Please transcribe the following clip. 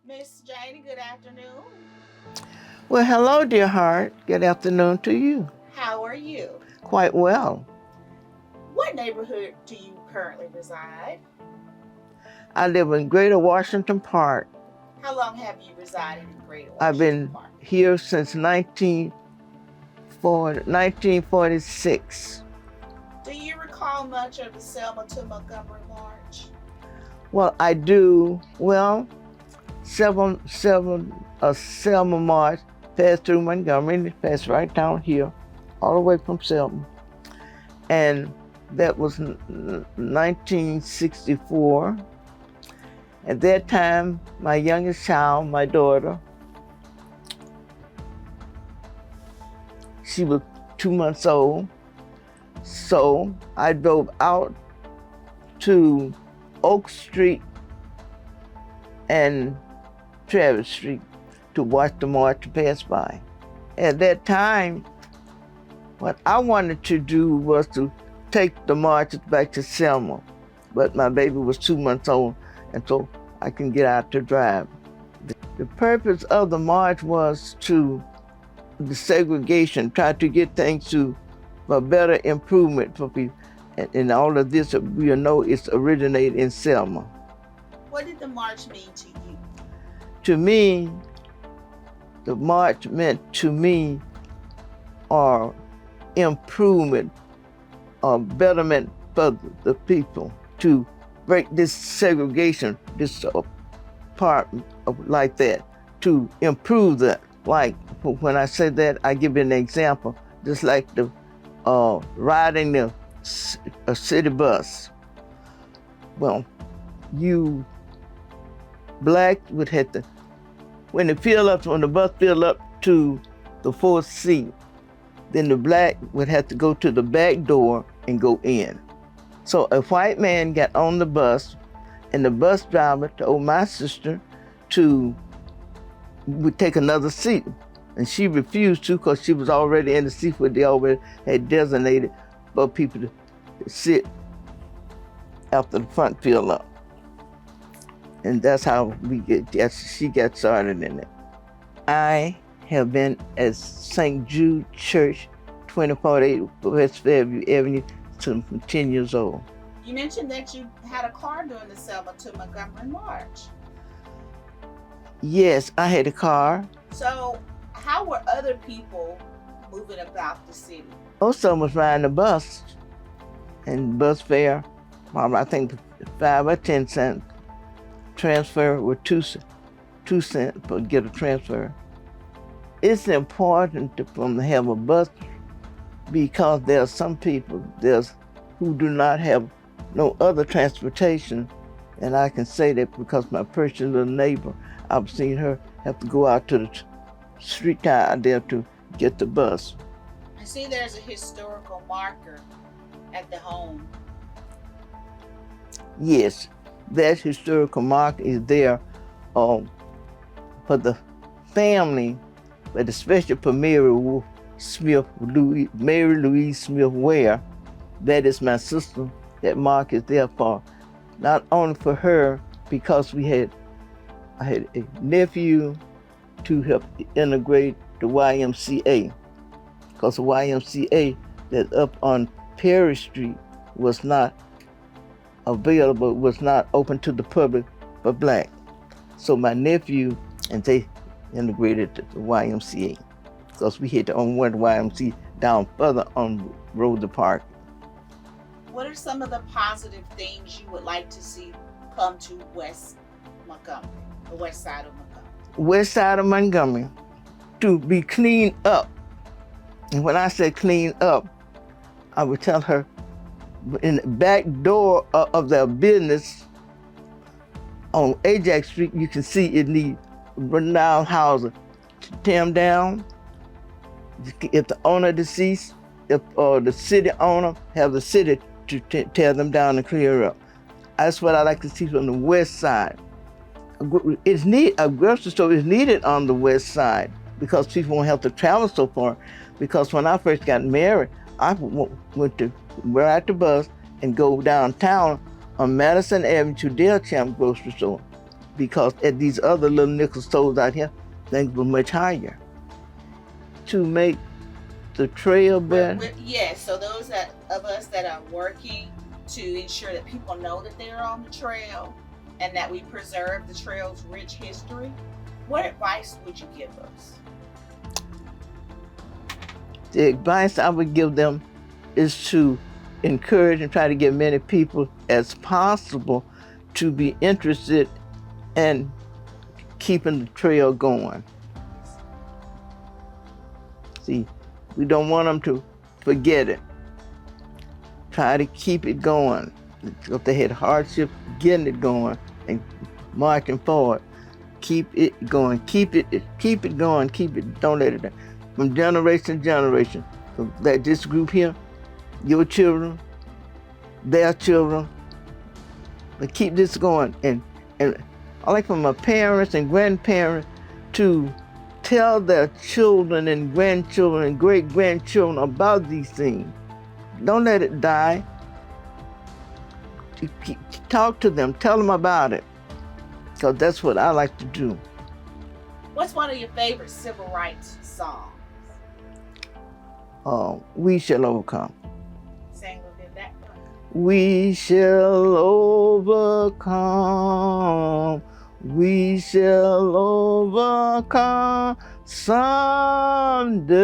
Miss Janie, good afternoon. Well, hello, dear heart. Good afternoon to you. How are you? Quite well. What neighborhood do you currently reside? I live in Greater Washington Park. How long have you resided in Greater I've Washington been Park? here since 1946. Do you recall much of the Selma to Montgomery March? Well, I do. Well, Selma March passed through Montgomery, passed right down here, all the way from Selma. And that was 1964. At that time, my youngest child, my daughter, she was 2 months old. So I drove out to Oak Street and Travis Street to watch the march pass by. At that time, what I wanted to do was to take the marches back to Selma, but my baby was 2 months old, and so I can get out to drive. The purpose of the march was to the segregation, try to get things to for better improvement for people. And all of this, we know it's originated in Selma. What did the march mean to you? To me, the march meant to me or improvement or betterment for the people to break this segregation, this part of like that, to improve that. Like when I say that, I give you an example, just like the riding a city bus. Well, you black would have to, when the bus filled up to the fourth seat, then the black would have to go to the back door and go in. So a white man got on the bus, and the bus driver told my sister to would take another seat. And she refused to because she was already in the seat where they already had designated for people to sit after the front filled up. And that's how she got started in it. I have been at St. Jude Church, 2048 West Fairview Avenue, since I'm 10 years old. You mentioned that you had a car during the Selma to Montgomery March. Yes, I had a car. So, how were other people moving about the city? Most of them was riding the bus, and bus fare, I think 5 or 10 cents. Transfer with 2 cents to get a transfer. It's important to have a bus because there are some people who do not have no other transportation, and I can say that because my personal neighbor, I've seen her have to go out to the street out there to get the bus. I see there's a historical marker at the home. Yes, that historical marker is there for the family, but especially for Mary Louise Smith Ware. That is my sister. That mark is there for, not only for her, because I had a nephew to help integrate the YMCA, because the YMCA that's up on Perry Street was not available, was not open to the public for black. So my nephew and they integrated the YMCA, because we had to own one YMCA down further on Rosa Park. What are some of the positive things you would like to see come to West Montgomery, the west side of Montgomery? West side of Montgomery to be cleaned up. And when I say clean up, I would tell her in the back door of their business on Ajax Street, you can see it needs run down houses, tear them down. If the owner deceased, if the city owner, have the city to tear them down and clear up. That's what I like to see from the west side. A grocery store is needed on the west side because people won't have to travel so far. Because when I first got married, I went to ride the bus and go downtown on Madison Avenue to Dale Champ grocery store. because at these other little nickel stores out here, things were much higher. To make the trail better. Yes, so those of us that are working to ensure that people know that they're on the trail and that we preserve the trail's rich history, what advice would you give us? The advice I would give them is to encourage and try to get many people as possible to be interested in keeping the trail going. See, we don't want them to forget it. Try to keep it going. If they had hardship getting it going and marching forward, keep it going, keep it going, keep it, don't let it die. From generation to generation. So that this group here, your children, their children, but keep this going. And I like for my parents and grandparents to tell their children and grandchildren and great-grandchildren about these things. Don't let it die. Talk to them, tell them about it, because that's what I like to do. What's one of your favorite civil rights songs? We Shall Overcome. Sing a bit that one. We shall overcome. We shall overcome someday.